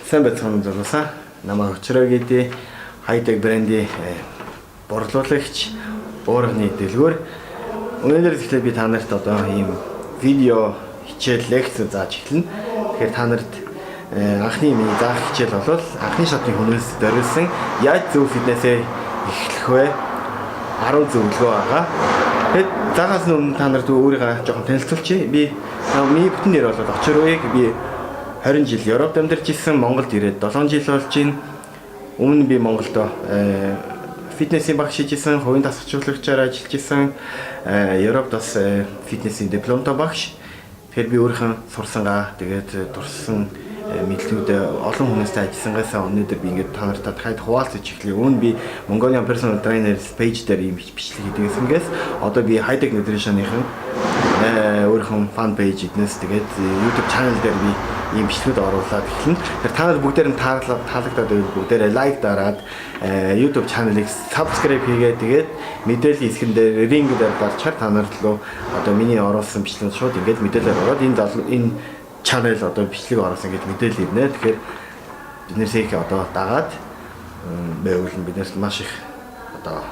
Сайн байцгаана залуусаа. Намайг Өчрөө гэдэг хай-тек брендийн борлуулагч уурганы дэлгүүр. Өнөөдөр тэгэхээр би та нарт одоо ийм видео хичээл лекц зааж эхэлнэ. Тэгэхээр та нарт анхны миний заах хичээл бол анхны шатны хүнээс зориулсан яаж зөв фитнесээ эхлэх вэ? 10 зөвлөгөө байгаа. Тэгээд заагаас өмнө та нарт өөрийгөө жоохон танилцуулчих. Миний бүтэн нэр бол Өчрөөг. Би 20 жил Европт амьдарч ирсэн, Монголд ирээд 7 жил болж байна. Өмнө би Монголд фитнесийн багш хийжсэн, хувийн дасгалжуулагчаар ажиллаж исэн. Европт бас фитнесийн дипломтой багш. Тэгэхээр би өөрийнхөө сурсангаа тэгээд дурсан мэдлүүд олон хүмүүстэй ажилласангаас өнөөдөр би ингээд та нартай дахиад хуваалцаж эхлэе. Өмнө би Mongolian Personal Trainer page дээр ийм бичлэг хийдгээс одоо би High-Tech Nutrition-ийн өөрийнхөө фан пэйж эднээс тэгээд YouTube channel дээр би ийм бичлэгүүд оруулаад эхэлнэ. Тэгэхээр та нар бүгдээр нь таалагдаад байвал бүгдээрээ лайк дараад YouTube channel-ыг subscribe хийгээд тэгээд мэдээллийн хэсгэн дээр ring дээр гарчаар та нар руу одоо миний оруулсан бичлэгүүд шууд ингээд мэдээлэл ороод энэ channel одоо бичлэг оруулсан гэж мэдээлэл ирнэ. Тэгэхээр биднээс одоо дагаад байвал биднээс маш их одоо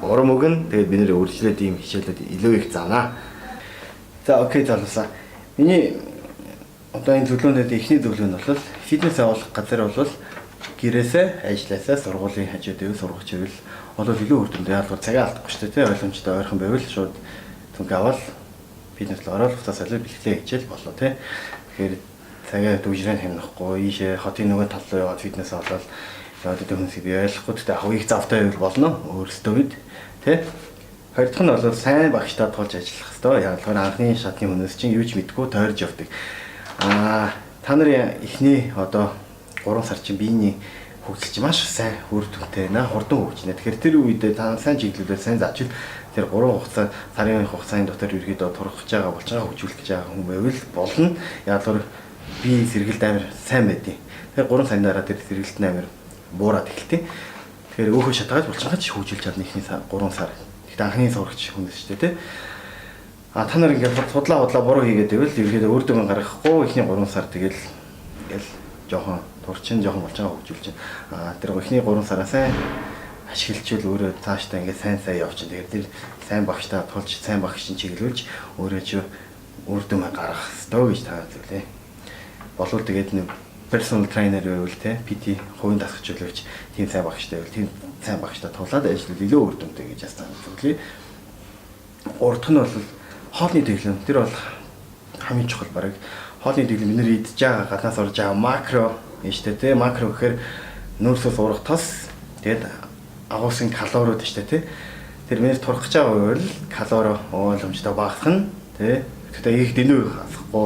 урам өгнө. Тэгээд бид нэр үргэлжлээд ийм хичээлүүд илүү их заана. За окей залуусаа. Миний одоо энэ зөвлөгөөний эхний зөвлөгөө нь бол фитнес авах газар бол гэрээсээ ажилласаа сургуулийн хажууд ивэл сургагч ивэл илүү үр дүнтэй ялгар цагаа алдахгүй шүү дээ. Ойлгомжтой ойрхон байвал шууд түнхээ аваад фитнес руу ороод буцаа солио бэлтгэлээ хичээл болоо тий. Тэгэхээр цагаа дүүжрэн хэмнэхгүй ийшээ хотын нөгөө тал руу яваад фитнес аваад яагаад гэдэг хүнсийг би ойлгохгүй тэ яг их завтай байвал болно өөрсдөө бид тий. Хоёр дахь нь бол сайн багштай тулж ажиллах хэрэгтэй. Яг л анхны шатны хүнээс чинь юу ч мэдгүй тойрж явдаг. Та нарын эхний одоо 3 сар чинь биений хөгжил чинь маш сайн үр дүнтэй наа хурдан хөгжнэ. Тэгэхээр тэр үедээ та сайн чиглэлээр сайн заачвал тэр 3 сарын хугацааны дотор ерөөдөө турах гэж байгаа булчингаа хөгжүүлэх гэж байгаа хүн байвал болно. Яг л бие сэргэлт амар сайн байдیں۔ Тэгэхээр 3 сарын дараа тэр сэргэлт нь амар буураад эхэлтیں۔ Тэгэхээр өөхөө шатгаад булчингаа ч хөгжүүлж чадна ихний 3 сар. Тэгэхдээ анхны сурагч хүнээс шүү дээ тий. Та нар ингээд судлаа буруу хийгээд байвал ерөөдөө өөр дүнгийн гаргахгүй ихний 3 сар тэгэл жоохон турчин жоохон булчингаа хөгжүүлж чинь. Тэр ихний 3 сараа сайн ашиглажвал өөрөө цаашдаа ингээд сайн явчих. Тэгээд тэр сайн багштай тулж сайн багшийн чиглүүлж өөрөө ч үр дүн гаргах ёстой гэж та зүйлээ. Болвол тэгээд нэг personal trainer байвал те PT хувийн дасгалжуулагч тийм сайн багштай байвал тийм сайн багштай тулаад ажиллавал илүү үр дүнтэй гэж ястаа зүйлээ. Урдх нь бол хоолны дэглэм. Тэр бол хамгийн чухал бараг. Хоолны дэглэм бид нэр идж байгаа гаднаас орж байгаа макро юм шүү дээ те. Макро гэхээр нөөцөөс урах тос тэгээд агуулсан калориуд шүү дээ те. Тэр миний турах гэж байгаа бол калори ойлгомжтой багасах нь те. Гэхдээ их дэнүү хасахгүй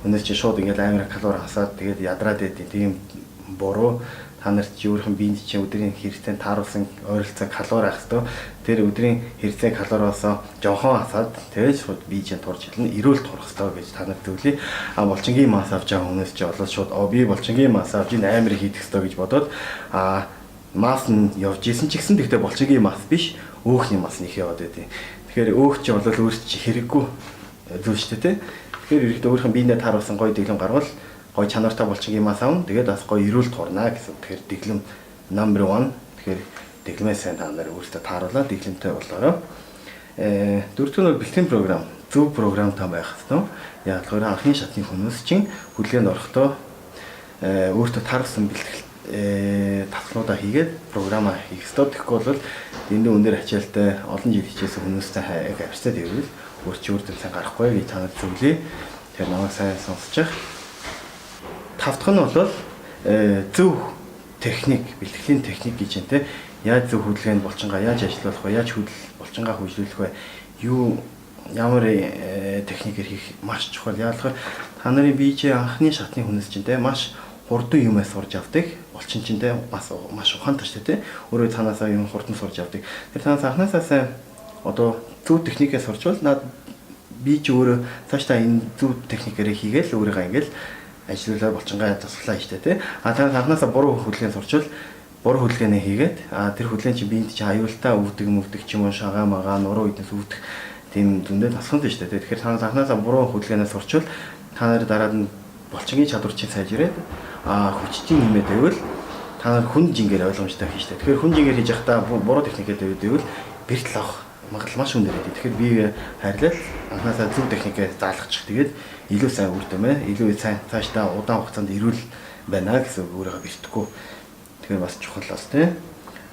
өнөөдөр чи шууд ингээл амар калори хасаад тэгээд ядраад байдیں۔ Тийм буруу. Та нарт өөрийнх нь биед чинь өдрийн хэрэгцээнд тааруулсан ойролцоо калори ах хэвээр тэр өдрийн хэрэгцээ калориос жоохон хасаад тэгээд шууд бие чинь турж хэлнэ эрүүл турах хэвээр гэж та нарт зөвлөе. Булчингийн мас авч байгаа хүмүүс чи болоод шууд би булчингийн мас авч ин амар хийх хэвээр гэж бодоод мас нь явж исэн ч гэсэн тэгтээ булчингийн мас биш өөхний мас нөх яваад байдیں۔ Тэгэхээр өөх чи бол өөрт чи хэрэггүй зүйл шүү дээ. Тэгэхээр ерөөдөө өөрийнх нь биедээ тааруулсан гоё дэглэм гарвал гой чанартай булчингийн мас аавн тэгээд бас гоё эрүүл турнаа гэсэн. Тэгэхээр дэглэм number 1. Тэгэхээр дэглэмээ сайн та нарыг өөртөө тааруулаад дэглэмтэй болоорой. Дөрөвдүгээр нь бэлтгэн програм. Зөв програмтай байх хэрэгтэй. Яг л анхны шатны хүмүүс чинь хөдөлгөөнд орохдоо өөртөө тааруулсан бэлтгэл татлуудаа хийгээд програмаа хийх хэрэгтэй. Тэгэхгүй бол дэндүү өндөр ачаалтай олон жил хичээсэн хүмүүстэй харьцаад ивэл өөрчлөлт сайн гарахгүй гэж та нарт зөвлөе. Тэгэхээр намайг сайн сонсож байгаа. Тавдах нь бол зөв техник, бэлтгэлийн техник гэж юм те. Яаж зөв хөдөлгөөнд булчингаа яаж ажиллуулах вэ? Яаж булчингаа хөгжүүлэх вэ? Ямар техникээр хийх маш чухал. Яалах та нарын бие чи анхны шатны хүнээс чинь те маш хурдан юмээс сурж авдаг. Булчин чинь те бас маш ухаантай шүү дээ те. Өөрөө цаанаасаа юм хурдан сурж авдаг. Тэр цаанаас анхнаасаа сайн одоо зөв техникээ сурчвал наад би ч өөрөө цаашдаа энэ зөв техникээр хийгээл өөрийгөө ингээл ажиллуулаад булчингаа засглаа штэ тий. Та анхнаасаа буруу хөдөлгөөн сурчвал буруу хөдөлгөөнөө хийгээд тэр хөдөлгөөн чинь биед чи аюултай өвдөг ч юм уу шагаа магаа нуруу идэнс өвдөх тийм зөндөө тасгалт штэ тий. Тэгэхээр та анхнаасаа буруу хөдөлгөөнөө сурчвал та нар дараад нь булчингийн чадвар чинь сайжрээд хүчтэй нэмээд байвал та нар хүн жингээр ойлгомжтой хийж таа. Тэгэхээр хүн жингээр хийж явахдаа буруу техникээр байвал бэртэл авах магадлал маш өндөр байдаг. Тэгэхээр би хайрлал анхнаасаа зөв техникээр заалгачих. Тэгээд илүү сайн үр дүнмээ, илүү сайн цаашдаа удаан хугацаанд ирүүл байна гэсэн үг өөрөөгөө бэртэхгүй. Тэгэхээр бас чухал бас тийм.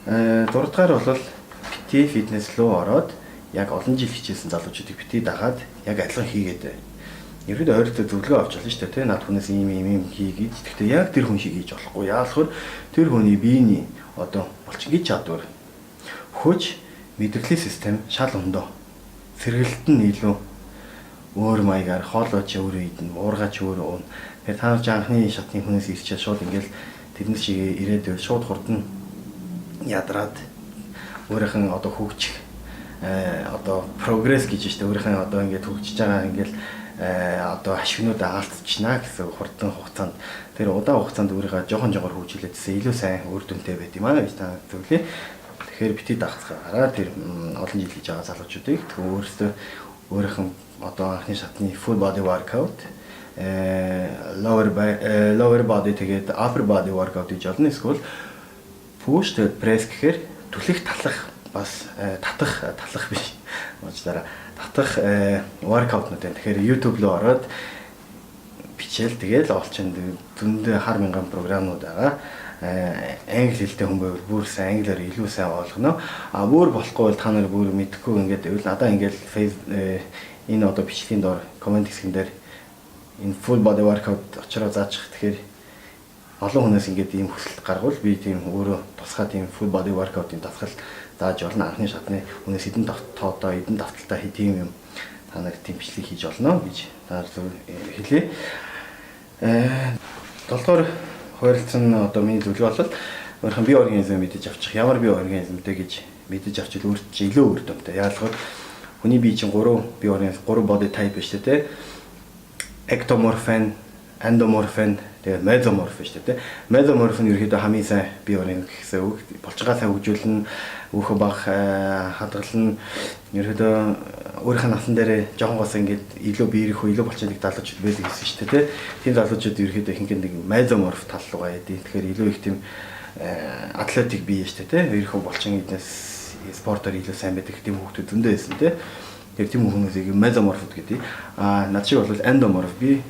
6 дугаар бол PT фитнес руу ороод яг олон жил хичээсэн залуучуудыг PT дагаад яг адилхан хийгээд байна. Ерөөдөө ойролцоо зөвлөгөө авч болно шүү дээ тийм. Над хүнээс ийм хийгээд. Гэхдээ яг тэр хүн шиг хийж болохгүй. Яагаад тэр хүний биений одоо булчингийн чадвар хүч мэдрэлийн систем шал өндөө. Сэргэлт нь илүү өөр маягаар хоолойч өөрөө идэн, уургач өөрөө уун. Тэгэхээр та нар анхны шатны хүнээс ирчээд шууд ингээл тэрнээс шиг ирээд байвал шууд хурдан ядраад өөрийнх нь одоо хөгжих одоо прогресс гэж штэ өөрийнх нь одоо ингээд хөгжиж байгаа ингээл одоо ашигнуудаа алдчихна гэсэн хурдан хугацаанд тэр удаан хугацаанд өөрийгөө жоохон хөгжүүлээдсэн илүү сайн үр дүнтэй байд юм аа гэж та зөвлөе. Тэгэхээр бити дагцгаараа тэр олон жил хийж байгаа залуучуудыг тэгэхээр өөрөөсөө өөрийнх нь одоо анхны шатны full body workout lower body тэгээд upper body workout гэж болно. Эсвэл push тэгээд press гэхээр түлхэх талах бас талах биш. Уучлаарай. Татах workout-нууд байна. Тэгэхээр YouTube руу ороод бичээл тэгээд олчин зөндөө хар мянган програмнууд байгаа. Англи хэлтэй хүн байвал бүр сайн англиар илүү сайн ойлгоно. Бүр болохгүй бол та нар бүр мэдэхгүй ингээд байвал надаа ингээд энэ одоо бичлэгийн доор комент хэсгэн дээр энэ full body workout очроо заачих. Тэгэхээр олон хүнээс ингээд ийм хүсэлт гаргавал би тийм өөрөө тусгай тийм full body workout-ийн дасгал зааж болно. Анхны шатны хүнээс эдэн тоодоо эдэн давталтай тийм юм та нар тийм бичлэг хийж болно гэж та нар хэлье. 7 дугаар хуурилсан одоо миний зөвлөгөө бол өөрхөн бие организм мэдэж авчих. Ямар бие организмтэй гэж мэдэж авчил өөрт чинь илүү үр дүнтэй. Яагаад хүний бие чинь 3 бие организм 3 body type шүү дээ. Ectomorphin, endomorphin, тэгээд mesomorphin шүү дээ. Mesomorphin ерөөхдөө хамгийн сайн бие организм гэсэн үг. Булчингаа сайн хөгжүүлнэ, өөхө баг хадгална. Ерөөхдөө өөрийнх нь насан дээр жоонгоос ингээд илүү биерэх үү, илүү булчиныг залуучууд байдаг гэсэн шүү дээ. Тийм залуучууд ерөөхдөө ихэнх нэг mesomorph тал руугаа яадаг. Тэгэхээр илүү их тийм атлетик бие шүү дээ. Ерөнхий булчин эднес спортоор илүү сайн байдаг тийм хүмүүс зөндөө байсан тийм. Тэр тийм хүмүүсийг mesomorph гэдэг. Над шиг бол endomorph би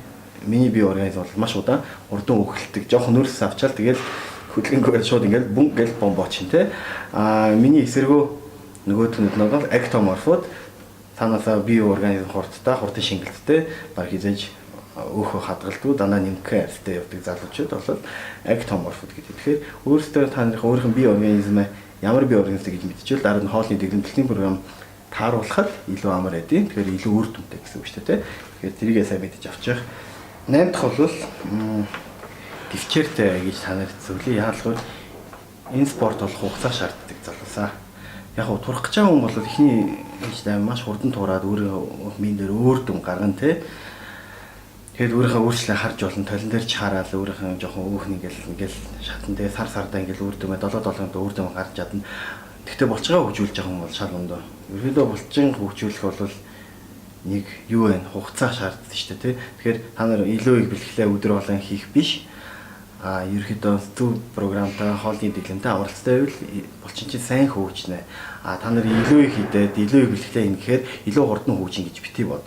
миний бие организм бол маш удаан урдан өгөлтөг. Жохон нүрс авчаал тэгээд хөдөлгөөнгөө шууд ингээд бүнг гэл бомбооч юм те. Миний эсэргүү нөгөөд нь нөгөө ectomorphууд танаасаа бие организм хурдтай, хурдан шингэлттэй баг хизээж өөхөө хадгалдаг дандаа нэмэх арьстай явдаг залуучууд бол ectomorphууд гэдэг. Тэгэхээр өөрөөсөө та нарын өөрийнх нь бие организм ямар бие организм гэж мэдчихвэл дараа нь хоолны дэглэмжлэлийн програм тааруулахад илүү амар байдیں۔ Тэгэхээр илүү үр дүнтэй гэсэн үг шүү дээ. Тэгэхээр тэрийгээ сайн мэдэж авчих. 8 дахь бол төвчээртэй гэж та нарт зөвлөе. Яагаад энэ спорт бол хугацаа шаарддаг залуусаа. Яг уу турах гэж байгаа хүн бол ихний маш хурдан тураад өөрөө минь дээр өөр дүн гаргана те. Тэгэхэд өөрийнхөө өөрчлөлөө харж болно. Толон дээр ч хараад өөрийнхөө жоохон өөх ингээл шатан дээр сар сардаа ингээл өөр дүмээ 7-7-нд өөр дүм гарч чадна. Гэхдээ булчингаа хөгжүүлж байгаа хүн бол шал өндөө. Ерөөдөө булчин хөгжүүлэх бол нэг юу вэ? Хугацаа шаарддаг шүү дээ, тий. Тэгэхээр та нар илүү их бэлтгэлээ өдөр болгон хийх биш. Ерөөдөө зөв програмтай, хоолны дэглэмтэй авралцтай байвал булчин чинь сайн хөгжнэ. Та нар илүү их хийдээд, илүү их бэлтгэлээ хийнэ гэхээр илүү хурдан хөгжин гэж битгий бод.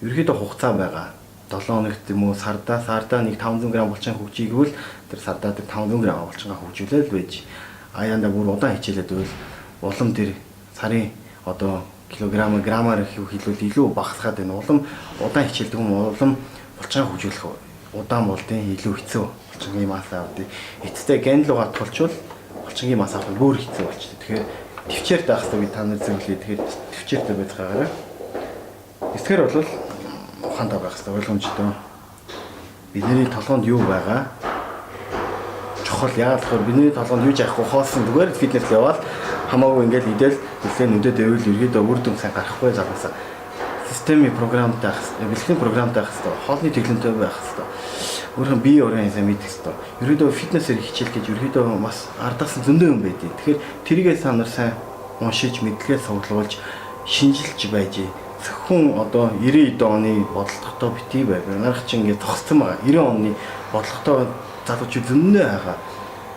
Ерөөдөө хугацаа байгаа. 7 хоногт юм уу сардаа нэг 500 г булчин хөгжийгвэл тэр сардаа тэр 500 г булчингаа хөгжүүлэл байж. Аяанда бүр удаан хичээлээд байвал улам тэр сарын одоо грамаар хилүүл илүү багасгаад байна. Улам удаан хичээлдэг юм улам булчингаа хөгжүүлэх удаан болдیں۔ Илүү хэцүү булчингийн мас авдаг. Эцэстээ генлугаа тулчвал булчингийн мас авах бүр хэцүү болчихдог. Тэгэхээр төвчээр даах хэрэгтэй гэж та нар зөвлөе. Тэгэхээр төвчээртэй байж байгаарай. Эсгээр бол ухаантай байх хэрэгтэй ойлгомжтой. Бидний толгоонд юу байгаа? Чухал яагаад гэвэл бидний толгоонд юу яахгүй хоосон зүгээр фитнес яваад хамаагүй ингээд идэл үлээ нүдэд байвал ерөөдөө үр дүн сайн гарахгүй залуусаа. Системийн програмтай байх хэрэгтэй, бэлтгэлийн програмтай байх хэрэгтэй, хоолны дэглэмтэй байх хэрэгтэй. Өөрхөн бие организм мэдэх хэрэгтэй. Ерөөдөө фитнесээр хичээл гэж ерөөдөө бас ардаас зөндөө юм байдیں۔ Тэгэхээр тэрийгээ та нар сайн уншиж, мэдлэгээ цуглуулж, шинжилж байж зөвхөн одоо 90 оны бодлоготой битгий байв. Нарах чинь ингээд зогссон байгаа. 90 оны бодлоготой залуучууд зөндөө байгаа.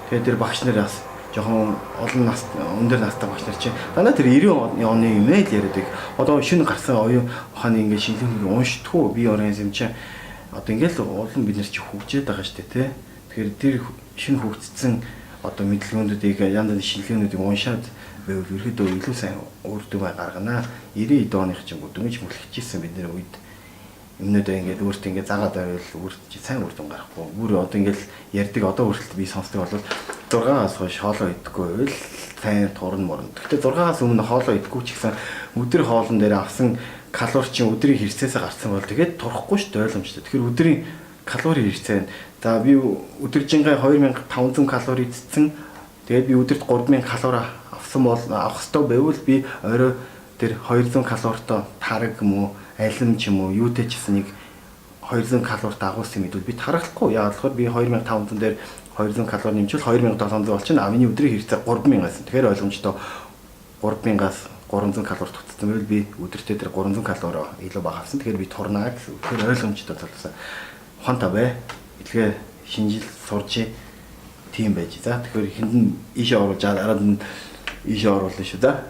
Тэгээд тэр багш нар бас жоохон олон нас өндөр настай багш нар чинь дандаа тэр 90 оны юм ээ л яриад. Одоо шинэ гарсан оюун ухааны ингээд шинжилгээг уншдаггүй би орон юм чинь одоо ингээд л олон бид нар чи хөгжээд байгаа шүү дээ тий. Тэгэхээр тэр шинэ хөгжсөн одоо мэдлэгүүдийг янз бүрийн шинжилгээнүүдийг уншаад байвал ерөөдөө илүү сайн үр дүнгээ гаргана. 90 оных чинь дөнгөж мөлхчихсэн бидний үед өмнөдөө ингээд өөртөө ингээд загаад байвал сайн үр дүн гарахгүй. Бүр одоо ингээд ярьдаг одоо хүртэл би сонсдог бол 6-аас хойш хоолоо идэхгүй байвал сайн турн морно. Гэхдээ 6-аас өмнө хоолоо идэхгүй ч гэсэн өдөр хоолн дээр авсан калори чинь өдрийн хэрэгцээсээ гарсан бол тэгээд турахгүй шүү дээ ойлгомжтой. Тэгэхээр өдрийн калори хэрэгцээ нь за би өдөржингөө 2500 калори эзэлсэн. Тэгээд би өдөрт 3000 калори авсан бол авах ёстой байвал би орой тэр 200 калоритой тараг юм уу алим ч юм уу юутэй ч гэсэн нэг 200 калорит дагуулсан мэдвэл би тарахлахгүй. Яагаад гэвэл би 2500 дээр 200 калори нэмжүүл 2700 болчихно. Миний өдрийн хэрэгцээ 3000 байсан. Тэгэхээр ойлгомжтой 3000-аас 300 калори тутсан байвал би өдөртөө тэр 300 калори илүү бага авсан. Тэгэхээр би турнаа гэсэн. Тэгэхээр ойлгомжтой болсон. Ухаантай бай. Илгээ шинжил сурч тийм байж. За тэгэхээр хэнд нь ийшээ оруулж араад нь ийшээ оруулна шүү да.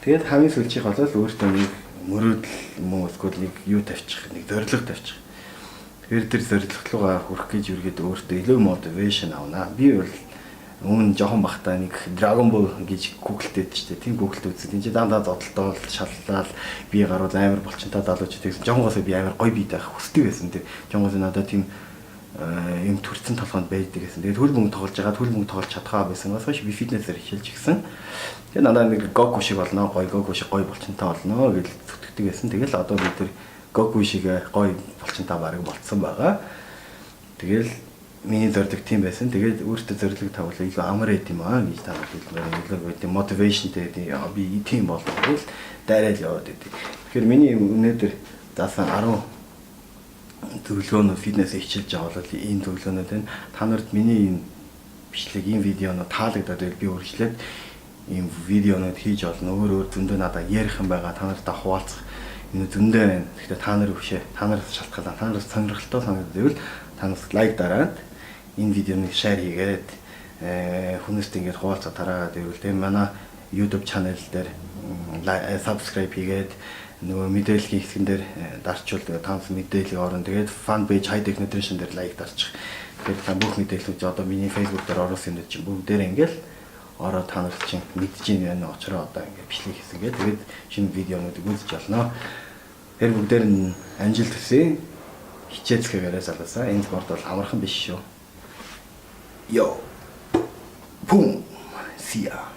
Тэгээд хамгийн сүүлчийнх бол өөртөө нэг мөрөөдөл юм уу эсвэл нэг юу тавьчих, нэг зорилго тавьчих. Тэгэхээр тэр зорилго руугаа хүрэх гэж үргээд өөртөө илүү мотивашн авна. Би бол өмнө жоохон бахтаа нэг Dragon Ball гэж Google-тэй шүү дээ. Тийм Google-тэй үзсэн. Энд чинь дандаа зодтолтол шаллал би гарууд амар болчонтой залуучууд гэсэн. Жонгоосоо би амар гоё бий таах хүсдэг байсан. Тэр жонгоос надад тийм юм төрцөн толгойд байдаг гэсэн. Тэгээд хөл мөнгө тоглож байгаа, хөл мөнгө тоглож чадхаа байсан. Бас би фитнесээр хичээлж гисэн. Тэгээд надад нэг Goku шиг болно, гоё Goku шиг гоё болчонтой болно гэж зүтгэдэг байсан. Тэгэл одоо би тэр Goku шиг гоё болчонтой бараг болцсон байгаа. Тэгэл миний зорилго тийм байсан. Тэгээд өөртөө зорилго тавуулаа илүү амар байт юм аа гэж танаас хэлмээр илүү мотивашнтэй би тийм болов гэж дайраад яваад идэв. Тэгэхээр миний өнөөдөр заасан 10 зөвлөгөөнөө фитнес хичээлж байгаа бол энэ зөвлөгөөнүүд байна. Та нарт миний энэ бичлэг, энэ видеоноо таалагдаад байвал би үргэлжлээд ийм видеонууд хийж олно. Өөр зөндөө надад ярих юм байгаа. Та нартай хуваалцах энэ зөндөө байна. Тэгэхээр та нар өвшөө, та нараас шалтгаалаа, та нараас сонирхолтой санагдвал та нас лайк дараад энэ видеоны шеэр хийгээд хүмүүст ингэж хуваалцаа тараагаад байвал тийм манай YouTube channel дээр subscribe хийгээд нөгөө мэдээллийн хэсгэн дээр дарчвал таамс мэдээлэл орно. Тэгээд fan page high tech nutrition дээр лайк дарчих. Тэгээд та бүх мэдээллүүд одоо миний Facebook дээр оруулсан юм чинь бүгдээр ингээл ороо та нарт чинь мэдж байна очроо одоо ингээд бичлэг хийсгээд тэгээд шинэ видеонуудыг үзэж болно. Тэр бүгдээр нь амжилт хүсье. Хичээцгээрээ залуусаа. Энэ спорт бол амархан биш шүү. Yo. Boom. See ya.